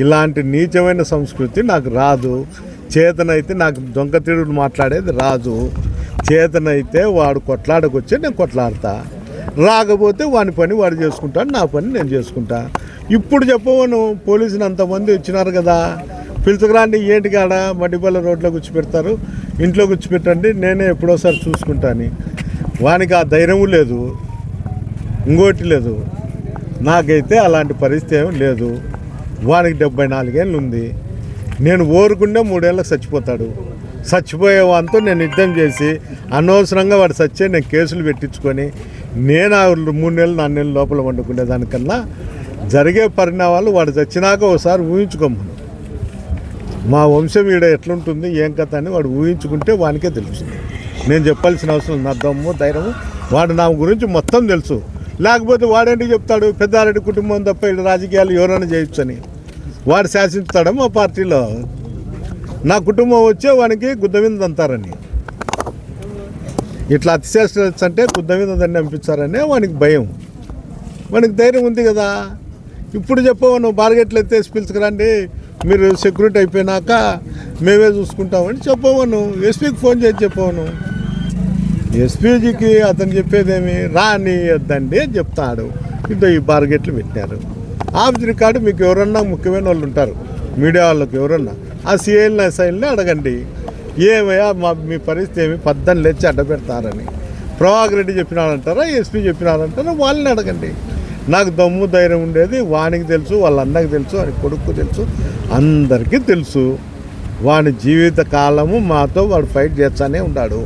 ఇలాంటి నీచమైన సంస్కృతి నాకు రాదు. చేతనైతే నాకు దొంగతీరుడు మాట్లాడేది రాదు. చేతనైతే వాడు కొట్లాడకొచ్చే నేను కొట్లాడతా, రాకపోతే వాని పని వాడు చేసుకుంటాడు, నా పని నేను చేసుకుంటా. ఇప్పుడు చెప్పవను, పోలీసులు అంతమంది వచ్చినారు కదా, పిలుచుకురాండి, ఏంటి కాడ మడ్డిపల్ల రోడ్లో కూర్చోపెడతారు, ఇంట్లో కూర్చోపెట్టండి, నేనే ఎప్పుడోసారి చూసుకుంటాను. వానికి ఆ ధైర్యం లేదు, ఇంకోటి లేదు. నాకైతే అలాంటి పరిస్థితి ఏం లేదు. వానికి 74 ఏళ్ళు ఉంది. నేను ఊరుకుంటే 3 ఏళ్ళకి చచ్చిపోతాడు. చచ్చిపోయే వాంతో నేను యుద్ధం చేసి అనవసరంగా వాడు చచ్చే నేను కేసులు పెట్టించుకొని నేను 3 నెలలు 4 నెలలు లోపల వండుకునే దానికన్నా జరిగే పరిణామాలు వాడు చచ్చినాక ఒకసారి ఊహించుకోమను. మా వంశం ఈడ ఎట్లుంటుంది ఏం కథ అని వాడు ఊహించుకుంటే వానికే తెలుస్తుంది. నేను చెప్పాల్సిన అవసరం, నా దమ్ము ధైర్యము, వాడు నా గురించి మొత్తం తెలుసు. లేకపోతే వాడేంటి చెప్తాడు, పెద్దారెడ్డి కుటుంబం తప్ప వీళ్ళు రాజకీయాలు ఎవరైనా చేయొచ్చని వాడు శాసించుతాడు మా పార్టీలో. నా కుటుంబం వచ్చే వానికి గుద్ద మీద అంటారని, ఇట్లా అతిశేష అంటే గుద్ద మీద దాన్ని పంపించారనే వానికి భయం. వానికి ధైర్యం ఉంది కదా. ఇప్పుడు చెప్పవు, నువ్వు బార్గెట్లు ఎత్తేసి పిలుచుకురండి, మీరు సెక్యూరిటీ అయిపోయినాక మేమే చూసుకుంటామని చెప్పవను. ఎస్పీకి ఫోన్ చేసి చెప్పవను. ఎస్పీజీకి అతను చెప్పేదేమి, రాని వద్దండి అని చెప్తాడు. ఇంత ఈ బార్గెట్లు పెట్టినారు. ఆఫ్ రికార్డు మీకు ఎవరన్నా ముఖ్యమైన వాళ్ళు ఉంటారు, మీడియా వాళ్ళకి ఎవరన్నా, ఆ సిఐల్ని ఎస్ఐల్ని అడగండి, ఏమయ్యా మీ పరిస్థితి ఏమి, 10 లేచి అడ్డ పెడతారని. ప్రభాకర్ రెడ్డి చెప్పినాడంటారా, ఎస్పీ చెప్పినాడంటారా, వాళ్ళని అడగండి. నాకు దమ్ము ధైర్యం ఉండేది వానికి తెలుసు, వాళ్ళ అన్నకి తెలుసు, వాని కొడుకు తెలుసు, అందరికీ తెలుసు. వాని జీవిత కాలము మాతో వాడు ఫైట్ చేస్తానే ఉన్నాడు.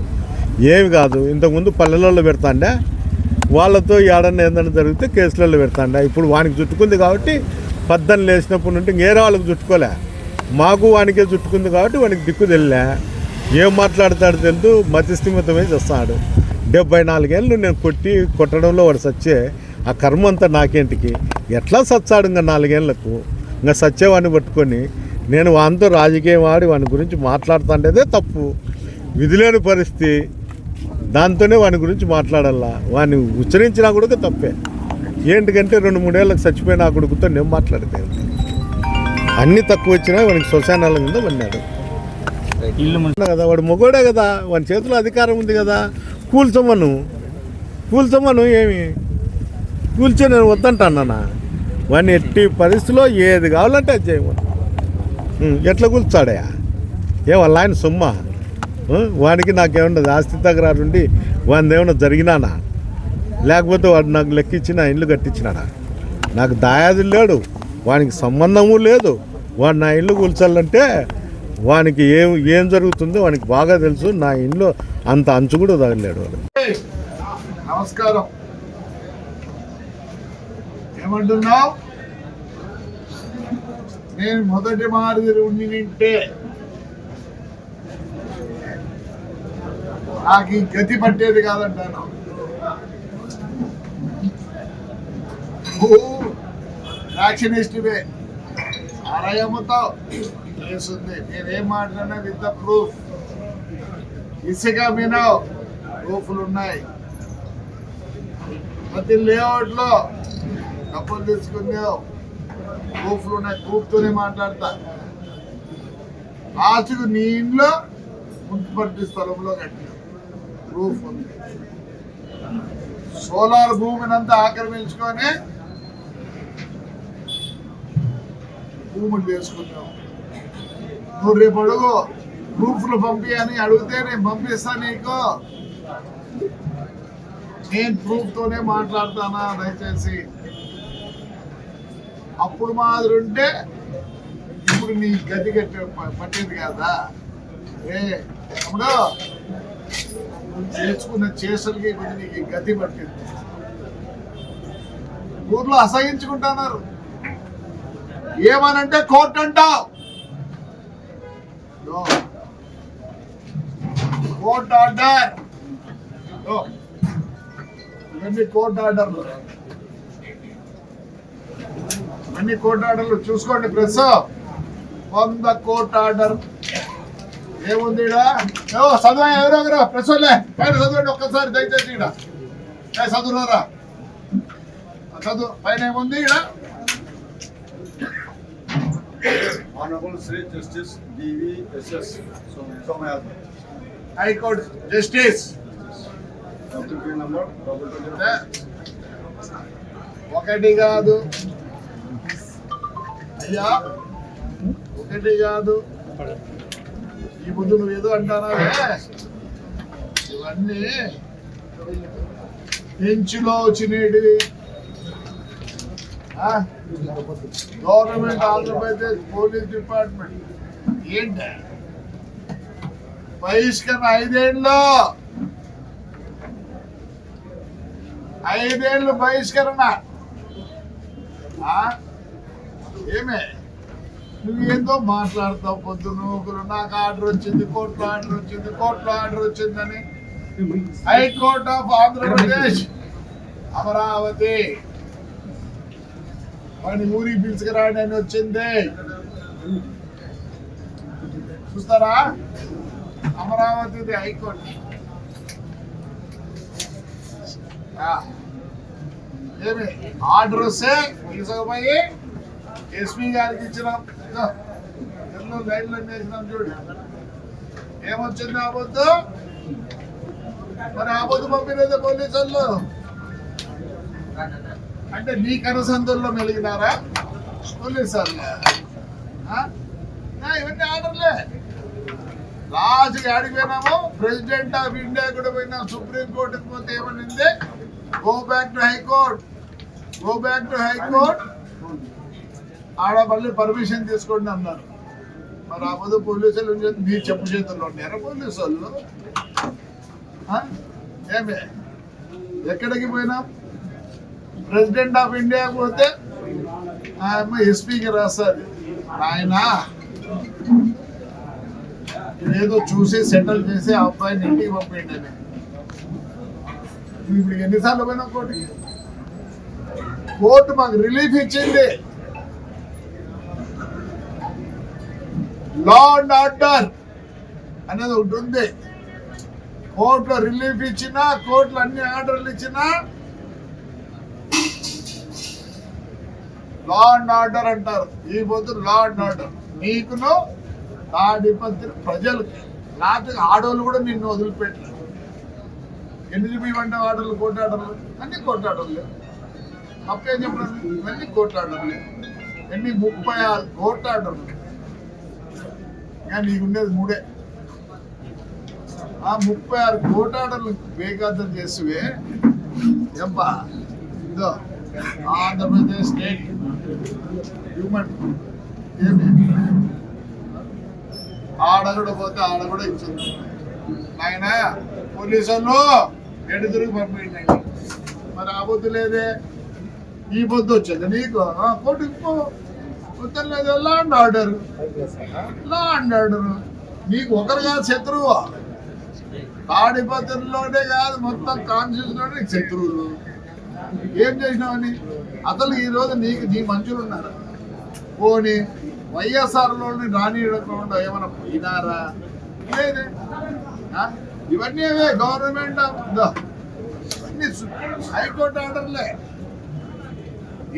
ఏమి కాదు, ఇంతకుముందు పల్లెలలో పెడతాండే, వాళ్ళతో ఏడన్నా ఏదన్నా జరిగితే కేసులలో పెడతాండే. ఇప్పుడు వానికి చుట్టుకుంది కాబట్టి 10 లేచినప్పటి నుండి వేరే వాళ్ళకి చుట్టుకోలే, మాకు వానికే చుట్టుకుంది కాబట్టి వానికి దిక్కు తెలిలే. ఏం మాట్లాడతాడు తెలుదు, మతిస్థిమితమే చేస్తాడు. 74 ఏళ్ళు నేను కొట్టడంలో వాడు సచ్చే, ఆ కర్మ అంతా నాకేంటికి, ఎట్లా సచ్చాడు ఇంకా 4 ఏళ్లకు. ఇంకా సచ్చేవాడిని పట్టుకొని నేను వానితో రాజకీయం ఆడి వాని గురించి మాట్లాడుతుండేదే తప్పు. విధిలేని పరిస్థితి, దాంతోనే వాని గురించి మాట్లాడాలా. వాడిని ఉచ్చరించినా కూడా తప్పే. ఏంటికంటే 2-3 ఏళ్ళకి చచ్చిపోయిన ఆ కొడుకుతో నేను మాట్లాడితే అన్నీ తక్కువ వచ్చినా వానికి శ్మశానాల కింద పడినాడు కదా. వాడు మొగోడే కదా, వాని చేతిలో అధికారం ఉంది కదా. కూల్చమను ఏమి కూల్చే, నేను వద్దంటానా. వాడిని ఎట్టి పరిస్థితిలో ఏది కావాలంటే అది చేయమను. ఎట్లా కూల్చాడయా, వాళ్ళ ఆయన సొమ్మా, వానికి నాకేమన్నా ఆస్తి తగరారు ఉండి వాడిని ఏమన్నా జరిగినానా, లేకపోతే వాడు నాకు లెక్కించిన ఇల్లు కట్టించినాడా. నాకు దాయాదులు లేడు, వానికి సంబంధము లేదు. వాడు నా ఇల్లు కూల్చాలంటే వానికి ఏం జరుగుతుందో వానికి బాగా తెలుసు. నా ఇల్లు అంత అంచు కూడా తగలేడు వాడు. నమస్కారం. ఏమంటున్నావు? నేను మొదటి మాదిరి ఉండింటే నాకు ఈ గతి పట్టేది కాదంటాను. యాక్షనిస్టువే, ఆరాయమ్మతావు, కేసుంది. నేనేం మాట్లాడినా విత్ ద ప్రూఫ్. ఇసుక మీనావు, ప్రూఫ్లు ఉన్నాయి. ప్రతి లేఅవుట్లో డబ్బులు తీసుకున్నావు, ప్రూఫ్లు ఉన్నాయి. ప్రూఫ్తోనే మాట్లాడతా. ఆశకు నీ ఇంట్లో మున్సిపాలిటీ స్థలంలో కట్టిన ప్రూఫ్ ఉంది. సోలార్ భూమినంతా ఆక్రమించుకొని భూములు చేసుకున్నావు. నువ్వు రేపు అడుగు, ప్రూఫ్లు పంపి అని అడిగితే నేను పంపిస్తా నీకు. నేను ప్రూఫ్తోనే మాట్లాడతానా, దయచేసి. అప్పుడు మాదిరి ఉంటే ఇప్పుడు నీ గతి పట్టేది కదా. తమ్ముడు, చేసుకున్న చేసలకి నీకు గతి పట్టింది. ఊర్లో అసహించుకుంటున్నారు. ఏమనంటే కోర్టు అంటావు. కోర్టు ఆర్డర్, ఇవన్నీ కోర్టు ఆర్డర్లు, అన్ని కోర్టు ఆర్డర్లు చూసుకోండి. ప్రెస్ 100 కోర్టు ఆర్డర్ ఏముంది? చదువు ఎవరో ప్రెస్ వాళ్ళే పైన చదవండి ఒక్కసారి దయచేసి. చదువురారా, చదువు పైన ఏముంది? Honorable Sri Justice D.V.S.S. Somayatma. High court justice Application number 22. ఒకటి కాదు అయ్యా, ఒకటి కాదు. ఈ ముందు నువ్వు ఏదో అంటానావే, ఇవన్నీ పెంచులో వచ్చినవి. గవర్నమెంట్ ఆంధ్రప్రదేశ్ పోలీస్ డిపార్ట్మెంట్ ఏంటి బహిష్కరణ 5 ఏళ్ళు బహిష్కరణ. ఏమే నువ్వు ఏందో మాట్లాడతావు పొద్దున, నాకు ఆర్డర్ వచ్చింది, కోర్టులో ఆర్డర్ వచ్చిందని. హైకోర్ట్ ఆఫ్ ఆంధ్రప్రదేశ్ అమరావతి వాడిని ఊరికి పిలుచుకురాని అని వచ్చింది. చూస్తారా, అమరావతిది హైకోర్టు. ఏమి ఆర్డర్ వస్తే తీసుకుపోయి ఎస్పీ గారికి ఇచ్చినాం, ఎన్నో లైన్లు వేసినాం. చూడు ఏమొచ్చింది ఆబొద్దు. మరి ఆబొద్దు పంపినదే పోలీసు వాళ్ళు. అంటే నీ కనసందుల్లో మెలిగినారా పోలీసు వాళ్ళు? ఇవన్నీ ఆర్డర్లే. లాస్ట్కి ఆడికి పోయినాము, ప్రెసిడెంట్ ఆఫ్ ఇండియా కూడా పోయినా, సుప్రీం కోర్టుకి పోతే ఏమనింది, గో బ్యాక్ టు హైకోర్ట్. ఆడ మళ్ళీ పర్మిషన్ తీసుకోండి అన్నారు. మరి ఆ పొద్దు పోలీసులు నీ చెప్పు చేతుల్లో ఉన్నారా పోలీసు వాళ్ళు? ఏమే ఎక్కడికి పోయినాం, ప్రెసిడెంట్ ఆఫ్ ఇండియా పోతే ఆయమ్మ ఎస్పీకి రాస్తారు, ఆయన ఏదో చూసి సెటిల్ చేసి ఆ అబ్బాయిని ఇంటికి పంపేయండి అని. ఇప్పుడు ఎన్నిసార్లు పోయినా కోర్టు మాకు రిలీఫ్ ఇచ్చింది. లా అండ్ ఆర్డర్ అనేది ఒకటి ఉంది. కోర్టులో రిలీఫ్ ఇచ్చినా, కోర్టులో అన్ని ఆర్డర్లు ఇచ్చినా లా అండ్ ఆర్డర్ అంటారు. ఈ పొద్దు లా అండ్ ఆర్డర్ నీకును తాడిపత్రి ప్రజలకి. రాత్రి ఆడోళ్ళు కూడా నిన్ను వదిలిపెట్టలేదు. ఎన్ని చూపివంటే ఆర్డర్లు, కోర్టు ఆర్డర్లు, అన్ని కోర్టు ఆర్డర్లే. తప్పేం చెప్పలేదు, ఇవన్నీ కోర్టు ఆర్డర్లే. ఎన్ని 36 కోర్టు ఆర్డర్లు. నీకు ఉండేది 3. ఆ 36 కోర్టు ఆర్డర్లు బేఖాతరు చేసివే చెప్పా. ఇదో ఆంధ్రప్రదేశ్ స్టేట్ హ్యూమన్ ఆడ కూడా పోతే ఆడ కూడా ఇచ్చింది. ఆయన పోలీసు వాళ్ళు ఎడుతురికి పంపించండి. మరి ఆ పొద్దు లేదే, ఈ పొద్దు వచ్చింది నీకు కోర్టు ఇప్పు లేదు. లా అండ్ ఆర్డర్ నీకు ఒకరు కాదు శత్రువు. తాడిపత్రిలోనే కాదు, మొత్తం కాన్స్టిట్యూషన్ లోనే నీకు శత్రువులు. ఏం చేసినావని అసలు ఈ రోజు నీకు నీ మంచులు ఉన్నారు. పోనీ వైఎస్ఆర్లోని రానియకుండా ఏమైనా పోయినారా? లేదే. ఇవన్నీ గవర్నమెంట్ హైకోర్టు ఆర్డర్లే.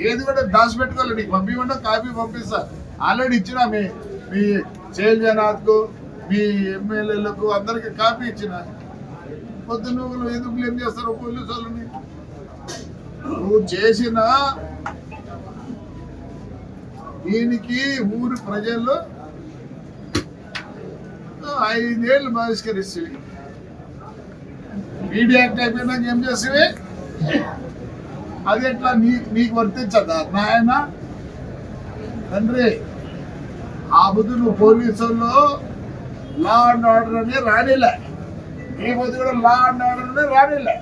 ఏది కూడా దాచిపెట్టుకోవాలి. నీకు పంపించకుండా కాపీ పంపిస్తా. ఆల్రెడీ ఇచ్చిన మీ చేల్ జనాథ్కు, మీ ఎమ్మెల్యేలకు అందరికి కాపీ ఇచ్చిన. పొద్దున్న నువ్వు ఎందుకు బ్లేమ్ చేస్తారు పోలీసు వాళ్ళని? నువ్వు చేసిన దీనికి ఊరి ప్రజలు 5 ఏళ్ళు బహిష్కరిస్తేవి. మీడియా యాక్ట్ అయిపోయినాక ఏం చేసేవి? అది ఎట్లా నీకు వర్తించదా నాయన తండ్రి? ఆ బుద్ధి నువ్వు పోలీసుల్లో లా అండ్ ఆర్డర్ అని రానిలే. ఈ బుద్ధి కూడా లా అండ్ ఆర్డర్ అని రానిలే.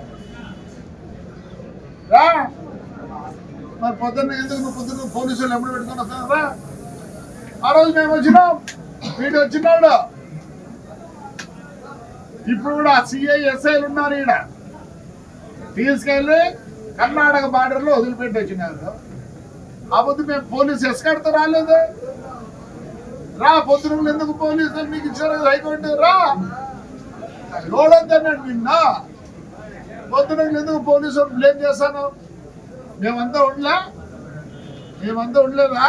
రా మరి పొద్దున్న ఎందుకు నువ్వు పొద్దున్న పోలీసులు ఎప్పుడు పెట్టుకుని వస్తారా? ఆ రోజు మేము వచ్చినాం, వీడు వచ్చినాడు. ఇప్పుడు కూడా సిఐ ఎస్ఐలు ఉన్నారు. ఈడ తీసుకెళ్ళి కర్ణాటక బార్డర్ లో వదిలిపెట్టి వచ్చినారు. ఆ పొద్దు మేము పోలీసు ఎస్కాడ్తో రాలేదు. రా పొద్దున ఎందుకు పోలీసులు మీకు ఇచ్చారు హైకోర్టు? రా లోడొద్దన్నాడు నిన్న. పొద్దున ఎందుకు పోలీసులు బ్లేమ్ చేస్తాను? మేమంతా ఉండలేదా?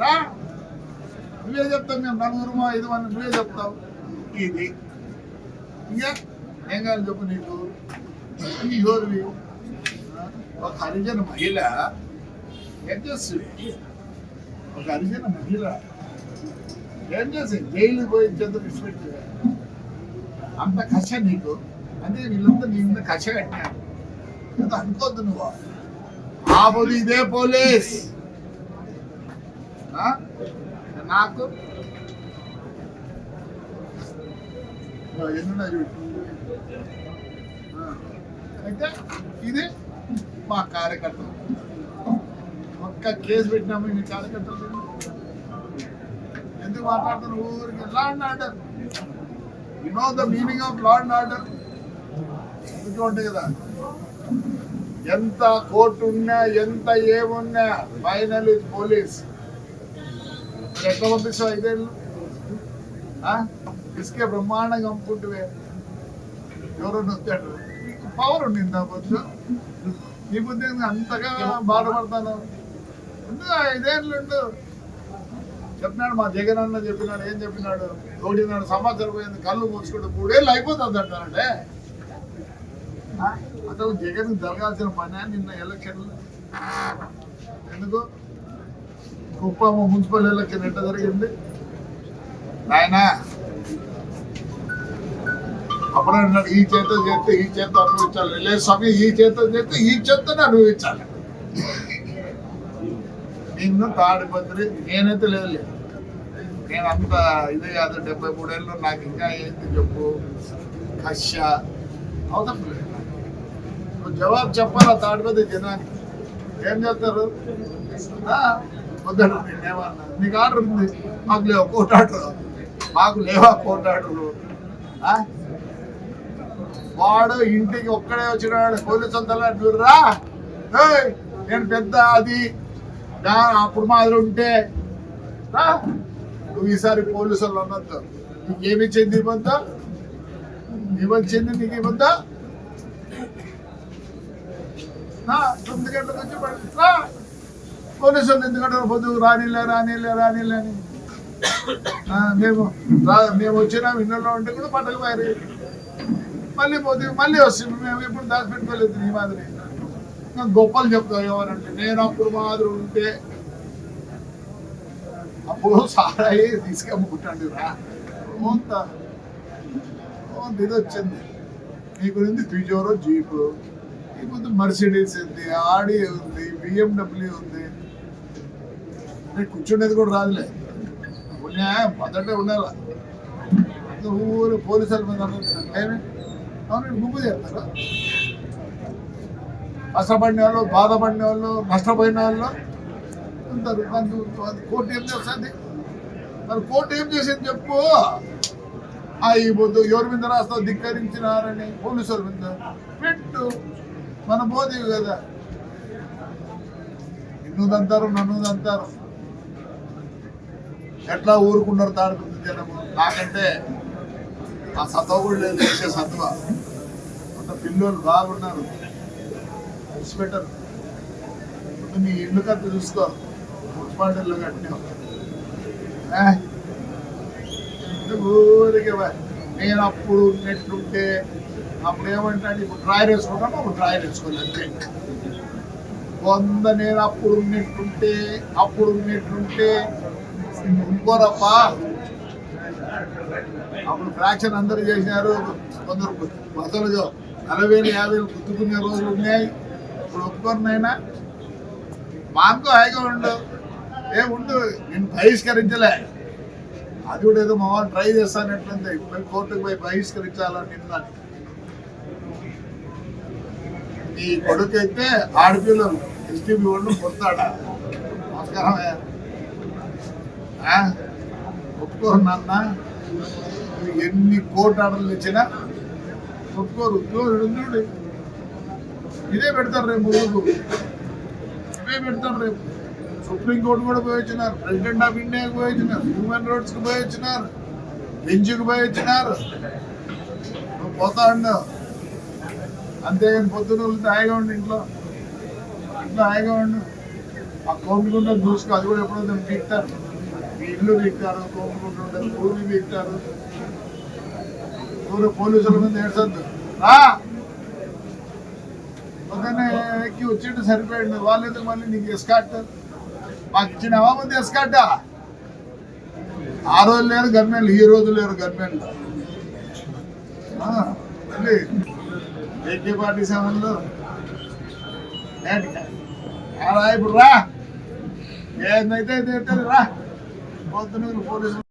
రా నువ్వే చెప్తావు, మేము 4 5 నువ్వే చెప్తావు. ఇది ఇంకా ఏం కాదు చెప్పు నీకు. ఎవరివి? ఒక హరిజన మహిళ ఏం చేస్తుంది? ఒక హరిజన మహిళ ఏం చేసి జైలు పోయి చేత విడిచిపెట్టి అంత కష నీకు. అంటే వీళ్ళంతా నీ మీద కష కట్టినారు. అంత అనుకోద్దు నువ్వు. ఆపోది ఇదే పోలీస్ నాకు ఎన్నున్నా చూడు. అయితే ఇది మా కార్యకర్తలు ఒక్క కేసు పెట్టినాము. మీ కార్యకర్తలు ఎందుకు మాట్లాడుతున్నారు? ఊరికి law and order. You know the meaning of law and order. ఎందుకు ఉంటాయి కదా, ఎంత కోర్టు ఉన్నా ఎంత ఏమున్నా ఫైనల్ ఇది పోలీస్. ఎట్లా పంపిస్తావు 5 ఏళ్ళు? ఇసుకే బ్రహ్మాండంగా అమ్ముకుంటువే. ఎవరన్నా వచ్చాడు, నీకు పవర్ ఉండిందా బొద్దు? నీ బుద్ధి అంతగా బాధపడతాను. ముందు 5 ఏళ్ళు చెప్పినాడు మా జగన్ అన్న. చెప్పినాడు ఏం చెప్పినాడు? 1.5 సంవత్సరం పోయింది, కళ్ళు మూసుకుంటూ 3 ఏళ్ళు అయిపోతుంది అంటానంటే. అసలు జగన్ జరగాల్సిన పని నిన్న ఎలక్షన్లు ఎందుకు? కుప్పం మున్సిపల్ ఎలక్షన్ ఎట్లా జరిగింది నాయన? అప్పుడే అన్నాడు ఈ చేత చేస్తే ఈ చేత అనుభవించాలి. లేదు స్వామి, ఈ చేత చేస్తే ఈ చేతనే అనుభవించాలి. నిన్ను తాడిపత్రి నేనైతే లేదు, నేను అంత ఇదే కాదు. 73 ఏళ్ళు నాకు ఇంకా ఏంటి చెప్పు? కష అవసరం లేదు. జవాబు చెప్పాలా తాడిపత్రి జనానికి? ఏం చేస్తారు? వద్దండి నేనేమన్నా, నీకు ఆర్డర్ ఉంది, మాకు లేవా కోర్టు ఆర్డర్? మాకు లేవా కోర్టు ఆర్డర్లు? వాడు ఇంటికి ఒక్కడే వచ్చినాడు, పోలీసు అంతా చూడరా నేను పెద్ద అది అప్పుడు మాదిరి ఉంటే నువ్వు ఈసారి పోలీసు వాళ్ళు అన్నద్దు. నీకేమిచ్చింది ఇవ్వద్దా? ఇవ్వచ్చింది నీకు ఇవ్వద్దా? 9 గంటలకు వచ్చి పోలీసు వాళ్ళు ఎందుకంటే పొద్దు రానిలే అని మేము వచ్చినాం. ఇళ్ళలో ఉంటే కూడా పట్టకు పోయారు. మళ్ళీ పోతే మళ్ళీ వస్తుంది. మేము ఎప్పుడు దాచిపెట్టుకోలేదు నీ మాదిరి. గొప్పలు చెప్తావు ఎవరంటే, నేను అప్పుడు మాదిరి ఉంటే అప్పుడు సారాయి తీసుకెమ్ముకుంటాడు రా. ఇది వచ్చింది నీకు ఉంది. పిజోరో జీపు, నీకు మర్సిడీస్ ఉంది, ఆడి ఉంది, BMW ఉంది. నీకు కూర్చునేది కూడా రాదులే. మొదటే ఉండాల. ఊరు పోలీసుల మీద ఏమి అవును గుంపు చేస్తారా? కష్టపడిన వాళ్ళు, బాధపడిన వాళ్ళు, నష్టపోయిన వాళ్ళు ఉంటారు. కోర్టు ఏం చేస్తుంది? మరి కోర్టు ఏం చేసింది చెప్పు? ఈ పొద్దు ఎవరి మీద రాస్తావు? ధిక్కరించినారని పోలీసుల మీద పెట్టు. మన పోతీవి కదా. నిన్నుదంటారు, నన్నుదంటారు. ఎట్లా ఊరుకున్నారు తాడుతుంది జనము? నాకంటే ఆ సత్వ కూడా లేదు, చేసే సత్వ. అంత పిల్లలు బాగున్నారు, పెట్టరు. నీ ఇల్లు కత్తి చూసుకో, మున్సిపాలిటీలో కట్టినావు. ఊరికే నేను అప్పుడు ఉన్నట్లుంటే అప్పుడు ఏమంటాడు? ఇప్పుడు డ్రాయర్ వేసుకుంటాను, అప్పుడు డ్రాయర్ వేసుకోలేదు అంతే. నేను అప్పుడు ఉన్నట్లుంటే ఇంకోరప్ప. అప్పుడు ఫ్రాక్షన్ అందరూ చేసినారు. కొందరు అసలు 40,000 50,000 గుర్తుకునే రోజులు ఉన్నాయి. ఇప్పుడు ఒప్పుకోరినైనా మాకు హాయిగా ఉండు. ఉండు, నేను బహిష్కరించలే. అది కూడా ఏదో మా వాళ్ళు ట్రై చేస్తానట్లుంది. ఇప్పుడు కోర్టుకు పోయి బహిష్కరించాలని నిన్నని. నీ కొడుకు అయితే ఆడపిల్లలు STB వాళ్ళు కొడతాడా? నమస్కారమే. ఒప్పుకోరు నాన్న. ఎన్ని కోర్టు ఆర్డర్లు ఇచ్చినా ఒప్పుకోరు. చూడు ఇదే పెడతారు రేపు, ముందుకు ఇవే పెడతారు రేపు. సుప్రీంకోర్టు కూడా పోయి వచ్చినారు, ప్రెసిడెంట్ ఆఫ్ ఇండియాకి పోయి వచ్చినారు, హ్యూమన్ రైట్స్కి పోయి వచ్చినారు, బెంచ్కి పోయి వచ్చినారు. నువ్వు పోతా ఉండవు. అంతేగాని పొద్దున హాయిగా ఉండు, ఇంట్లో హాయిగా ఉండు. ఆ కౌంట్ చూసుకో, అది కూడా ఎప్పుడో పీక్తారు. మీ ఇల్లు వీక్తారు, తోముకుంటుంటారు, భూమి వీక్తారు. ఊరు పోలీసుల మీద ఏడ్చొద్దు. రా పొద్దున్నే ఎక్కి వచ్చిండు సరిపోయిండు. వాళ్ళేదో మళ్ళీ నీకు ఎస్కాట్ మాకు ఇచ్చినావా ముందు ఎస్కాట్? ఆ రోజు లేరు గన్మెన్లు, ఈ రోజు లేరు గన్మెన్లు. మళ్ళీ ఏకే పార్టీ సమయంలో రా ఇప్పుడు రా, ఏందైతే రా పొద్దున పోలీసులు